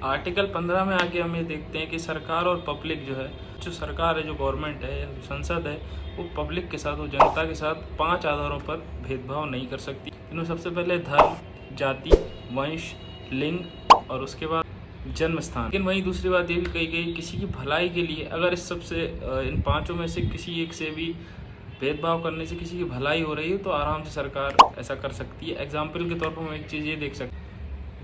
Article 15 में आके हम ये देखते हैं कि सरकार और पब्लिक जो है, जो सरकार है, जो गवर्नमेंट है या जो संसद है, वो पब्लिक के साथ, वो जनता के साथ 5 आधारों पर भेदभाव नहीं कर सकती। इनमें सबसे पहले धर्म, जाति, वंश, लिंग और उसके बाद जन्म स्थान। लेकिन वहीं दूसरी बात ये भी कही गई, किसी की भलाई के लिए अगर इस सबसे इन पाँचों में से किसी एक से भी भेदभाव करने से किसी की भलाई हो रही है तो आराम से सरकार ऐसा कर सकती है। एग्जाम्पल के तौर पर हम एक चीज़ ये देख सकते हैं,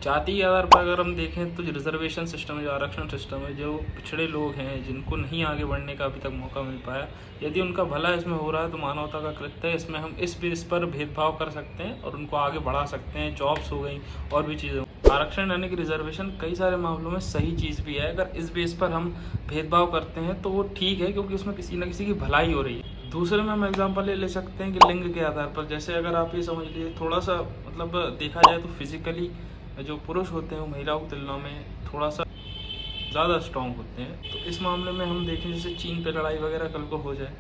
जाति के आधार पर अगर हम देखें तो जो रिजर्वेशन सिस्टम है, जो आरक्षण सिस्टम है, जो पिछड़े लोग हैं जिनको नहीं आगे बढ़ने का अभी तक मौका मिल पाया, यदि उनका भला इसमें हो रहा है तो मानवता का कृत्य है। इसमें हम इस बेस पर भेदभाव कर सकते हैं और उनको आगे बढ़ा सकते हैं। जॉब्स हो गई और भी चीज़ें। आरक्षण यानी कि रिजर्वेशन कई सारे मामलों में सही चीज़ भी है। अगर इस बेस पर हम भेदभाव करते हैं तो वो ठीक है, क्योंकि उसमें किसी न किसी की भलाई हो रही है। दूसरे में हम एग्जांपल ले सकते हैं कि लिंग के आधार पर, जैसे अगर आप ये समझ लीजिए, थोड़ा सा मतलब देखा जाए तो फिजिकली जो पुरुष होते हैं वो महिलाओं की तुलना में थोड़ा सा ज़्यादा स्ट्रॉन्ग होते हैं। तो इस मामले में हम देखें जैसे चीन पे लड़ाई वगैरह कल को हो जाए,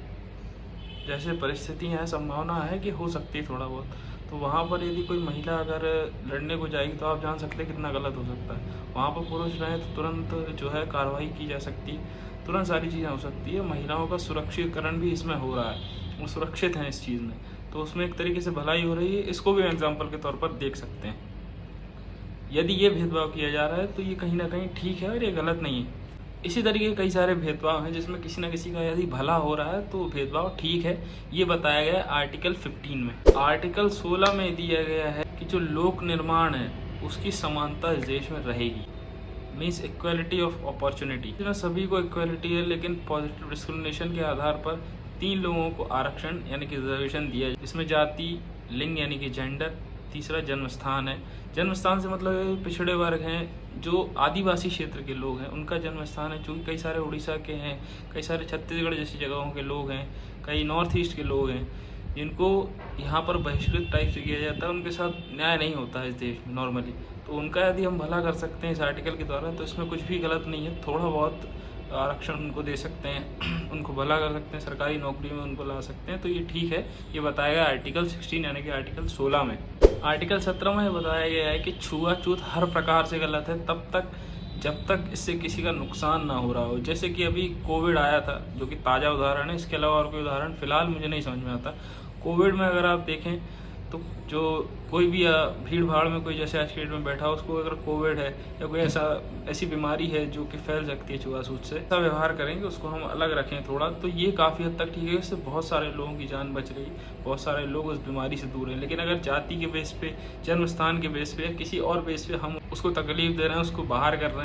जैसे परिस्थितियाँ हैं, संभावना है कि हो सकती है थोड़ा बहुत, तो वहाँ पर यदि कोई महिला अगर लड़ने को जाएगी तो आप जान सकते हैं कितना गलत हो सकता है। वहाँ पर पुरुष रहें तो तुरंत जो है कार्रवाई की जा सकती है, तुरंत सारी चीज़ें हो सकती है। महिलाओं का सुरक्षीकरण भी इसमें हो रहा है, वो सुरक्षित हैं इस चीज़ में, तो उसमें एक तरीके से भलाई हो रही है। इसको भी एग्जाम्पल के तौर पर देख सकते हैं। यदि ये भेदभाव किया जा रहा है तो ये कहीं ना कहीं ठीक है और ये गलत नहीं है। इसी तरीके के कई सारे भेदभाव हैं जिसमें किसी न किसी का यदि भला हो रहा है तो भेदभाव ठीक है। ये बताया गया है आर्टिकल 15 में। आर्टिकल 16 में दिया गया है कि जो लोक निर्माण है उसकी समानता इस देश में रहेगी, मीन्स इक्वलिटी ऑफ अपॉर्चुनिटी। इसमें सभी को इक्वलिटी है, लेकिन पॉजिटिव डिस्क्रिमिनेशन के आधार पर 3 लोगों को आरक्षण यानी कि रिजर्वेशन दिया है। इसमें जाति, लिंग यानी कि जेंडर, तीसरा जन्म स्थान है। जन्म स्थान से मतलब पिछड़े वर्ग हैं, जो आदिवासी क्षेत्र के लोग हैं उनका जन्म स्थान है, क्योंकि कई सारे उड़ीसा के हैं, कई सारे छत्तीसगढ़ जैसी जगहों के लोग हैं, कई नॉर्थ ईस्ट के लोग हैं जिनको यहाँ पर बहिष्कृत टाइप से किया जाता है। उनके साथ न्याय नहीं होता है इस देश में नॉर्मली, तो उनका यदि हम भला कर सकते हैं इस आर्टिकल के द्वारा तो इसमें कुछ भी गलत नहीं है। थोड़ा बहुत आरक्षण उनको दे सकते हैं, उनको भला कर सकते हैं, सरकारी नौकरी में उनको ला सकते हैं, तो ये ठीक है। ये बताया गया आर्टिकल 16 यानी कि आर्टिकल 16 में। आर्टिकल 17 में बताया गया है कि छुआछूत हर प्रकार से गलत है तब तक जब तक इससे किसी का नुकसान ना हो रहा हो। जैसे कि अभी कोविड आया था, जो कि ताज़ा उदाहरण है, इसके अलावा और कोई उदाहरण फिलहाल मुझे नहीं समझ में आता। कोविड में अगर आप देखें तो जो कोई भी भीड़ भाड़ में कोई जैसे आज के डेट में बैठा हो, उसको अगर कोविड है या कोई ऐसी बीमारी है जो कि फैल सकती है छुआछूत से, ऐसा व्यवहार करेंगे, उसको हम अलग रखें थोड़ा, तो ये काफ़ी हद तक ठीक है। इससे बहुत सारे लोगों की जान बच रही, बहुत सारे लोग उस बीमारी से दूर हैं। लेकिन अगर जाति के बेस पे, जन्म स्थान के बेस पे या किसी और बेस पे हम उसको तकलीफ दे रहे हैं, उसको बाहर कर रहे हैं,